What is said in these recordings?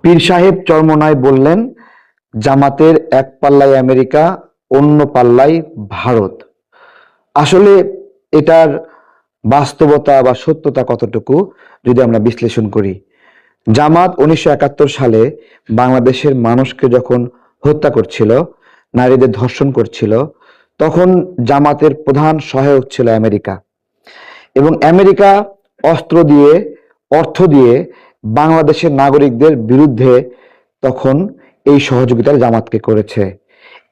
পীর সাহেব চরমোনাই বললেন, জামাতের এক পাল্লায় আমেরিকা, অন্য পাল্লায় ভারত। আসলে এটার বাস্তবতা বা সত্যতা কতটুকু যদি আমরা বিশ্লেষণ করি, জামাত 1971 সালে বাংলাদেশের মানুষকে যখন হত্যা করছিল, নারীদের ধর্ষণ করছিল, তখন জামাতের প্রধান সহায়ক ছিল আমেরিকা। এবং আমেরিকা অস্ত্র দিয়ে, অর্থ দিয়ে বাংলাদেশের নাগরিকদের বিরুদ্ধে তখন এই সহযোগিতার জামাতকে করেছে।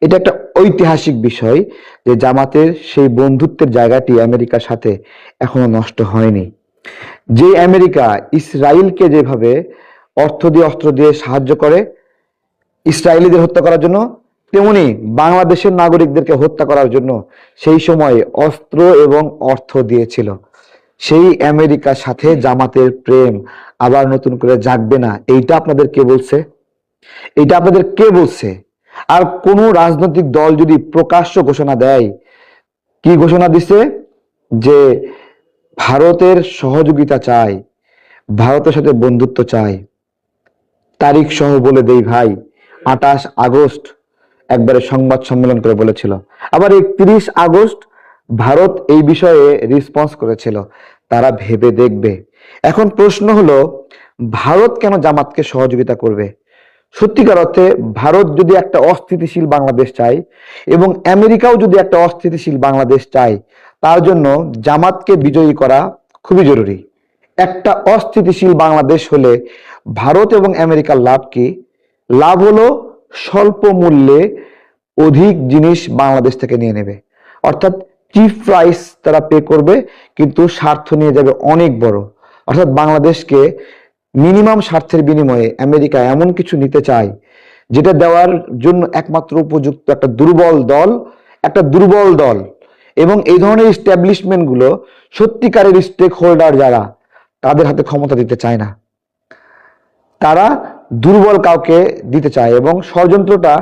এটা একটা ঐতিহাসিক বিষয় যে জামাতের সেই বন্ধুত্বের জায়গাটি আমেরিকার সাথে এখনো নষ্ট হয়নি। যে আমেরিকা ইসরায়েলকে যেভাবে অর্থ দিয়ে, অস্ত্র দিয়ে সাহায্য করে ইসরায়েলিদের হত্যা করার জন্য, তেমনি বাংলাদেশের নাগরিকদেরকে হত্যা করার জন্য সেই সময় অস্ত্র এবং অর্থ দিয়েছিল। সেই আমেরিকার সাথে জামাতের প্রেম আবার নতুন করে জাগবে না, এইটা আপনাদের কে বলছে? এইটা আপনাদের কে বলছে? আর কোন রাজনৈতিক দল যদি প্রকাশ্য ঘোষণা দেয়, কি ঘোষণা দিছে? যে ভারতের সহযোগিতা চায়, ভারতের সাথে বন্ধুত্ব চায়, তারিখ সহ বলে দেই ভাই, 28 আগস্ট একবারে সংবাদ সম্মেলন করে বলেছিল। আবার 31 আগস্ট ভারত এই বিষয়ে রেসপন্স করেছিল, তারা ভেবে দেখবে। এখন প্রশ্ন হলো, ভারত কেন জামাতকে সহযোগিতা করবে? সত্যিকার অর্থে ভারত যদি একটা অস্থিতিশীল বাংলাদেশ চায় এবং আমেরিকাও যদি একটা অস্থিতিশীল বাংলাদেশ চায়, তার জন্য জামাতকে বিজয়ী করা খুবই জরুরি। একটা অস্থিতিশীল বাংলাদেশ হলে ভারত এবং আমেরিকার লাভ কি? লাভ হলো স্বল্প মূল্যে অধিক জিনিস বাংলাদেশ থেকে নিয়ে নেবে, অর্থাৎ চিপ প্রাইস তারা পে করবে, কিন্তু স্বার্থ নিয়ে যাবে অনেক বড়। অর্থাৎ বাংলাদেশকে মিনিমাম স্বার্থের বিনিময়ে আমেরিকা এমন কিছু নিতে চায় যেটা দেওয়ার জন্য একমাত্র উপযুক্ত একটা দুর্বল দল এবং এই ধরনের ইস্টাবলিশমেন্ট গুলো সত্যিকারের স্টেক হোল্ডার যারা, তাদের হাতে ক্ষমতা দিতে চায় না। তারা দুর্বল কাউকে দিতে চায় এবং ষড়যন্ত্রটা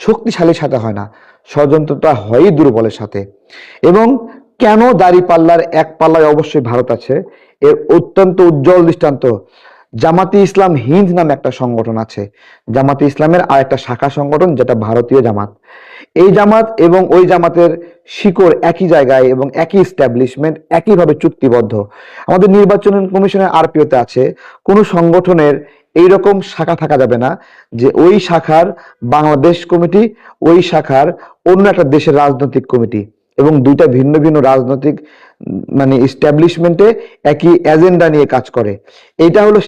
শক্তিশালীর সাথে হয় না, ষড়যন্ত্রটা হয় দুর্বলের সাথে। এবং কেন দাঁড়িপাল্লার এক পাল্লায় অবশ্যই ভারত আছে, এর অত্যন্ত উজ্জ্বল দৃষ্টান্ত জামাতে ইসলাম হিন্দ নামে একটা সংগঠন আছে। জামাতে ইসলামের আর একটা শাখা সংগঠন যেটা ভারতীয় জামাত। এই জামাত এবং ওই জামাতের শিকড় একই জায়গায় এবং একই এস্টাবলিশমেন্ট, একইভাবে চুক্তিবদ্ধ। আমাদের নির্বাচন কমিশনের আরপিওতে আছে, কোন সংগঠনের এইরকম শাখা থাকা যাবে না যে ওই শাখার বাংলাদেশ কমিটি, ওই শাখার অন্য একটা দেশের রাজনৈতিক কমিটি, এবং দুইটা ভিন্ন ভিন্ন রাজনৈতিক মানে এস্টাবলিশমেন্টে একই এজেন্ডা নিয়ে কাজ করে। এটা হলো